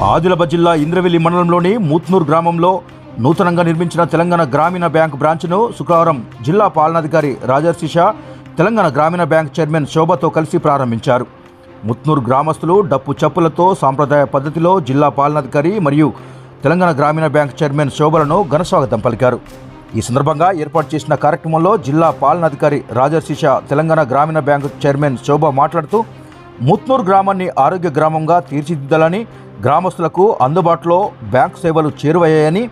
ఆదిలాబాద్ జిల్లా ఇంద్రవెల్లి మండలంలోని ముత్నూర్ గ్రామంలో నూతనంగా నిర్మించిన తెలంగాణ గ్రామీణ బ్యాంకు బ్రాంచ్ను శుక్రవారం జిల్లా పాలనాధికారి రాజర్షి షా తెలంగాణ గ్రామీణ బ్యాంక్ చైర్మన్ శోభతో కలిసి ప్రారంభించారు. ముత్నూర్ గ్రామస్తులు డప్పు చప్పులతో సాంప్రదాయ పద్ధతిలో జిల్లా పాలనాధికారి మరియు తెలంగాణ గ్రామీణ బ్యాంక్ చైర్మన్ శోభలను ఘనస్వాగతం పలికారు. ఈ సందర్భంగా ఏర్పాటు చేసిన కార్యక్రమంలో జిల్లా పాలనాధికారి రాజర్షి షా తెలంగాణ గ్రామీణ బ్యాంకు చైర్మన్ శోభ మాట్లాడుతూ ముత్నూర్ గ్రామాన్ని ఆరోగ్య గ్రామంగా తీర్చిదిద్దాలని, గ్రామస్తులకు అందుబాటులో బ్యాంకు సేవలు చేరువయ్యాయని,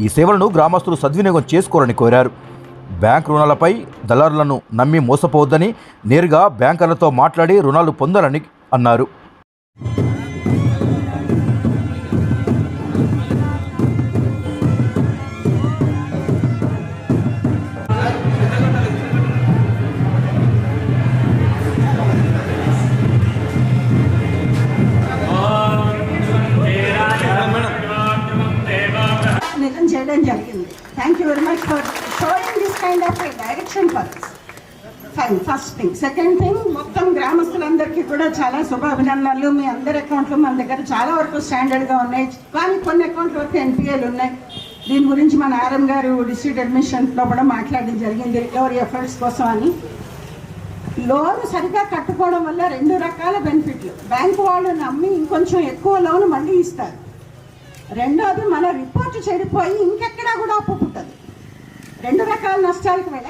ఈ సేవలను గ్రామస్తులు సద్వినియోగం చేసుకోవాలని కోరారు. బ్యాంకు రుణాలపై దళారులను నమ్మి మోసపోవద్దని, నేరుగా బ్యాంకర్లతో మాట్లాడి రుణాలు పొందాలని అన్నారు. చేయడం జరిగింది. Thank you very much for showing this kind of direction for this. Fine. First thing. Second thing, మొత్తం గ్రామస్తులందరికీ కూడా చాలా శుభాభినందనలు. మీ అందరి అకౌంట్లు మన దగ్గర చాలా వరకు స్టాండర్డ్గా ఉన్నాయి, కానీ కొన్ని అకౌంట్ల వరకు ఎన్పిఏలు ఉన్నాయి. దీని గురించి మన ఆర్ఎం గారు డిస్ట్రిక్ట్ అడ్మినిస్ట్రేషన్లో కూడా మాట్లాడడం జరిగింది, రికవరీ ఎఫర్ట్స్ కోసం అని. లోన్ సరిగా కట్టుకోవడం వల్ల రెండు రకాల బెనిఫిట్లు. బ్యాంకు వాళ్ళు నమ్మి ఇంకొంచెం ఎక్కువ లోన్ మళ్ళీ ఇస్తారు. రెండోది, మన రిపోర్ట్ చెడిపోయి ఇంకెక్కడా కూడా అప్పు పుట్టదు. రెండు రకాల నష్టాలకు వెళ్ళ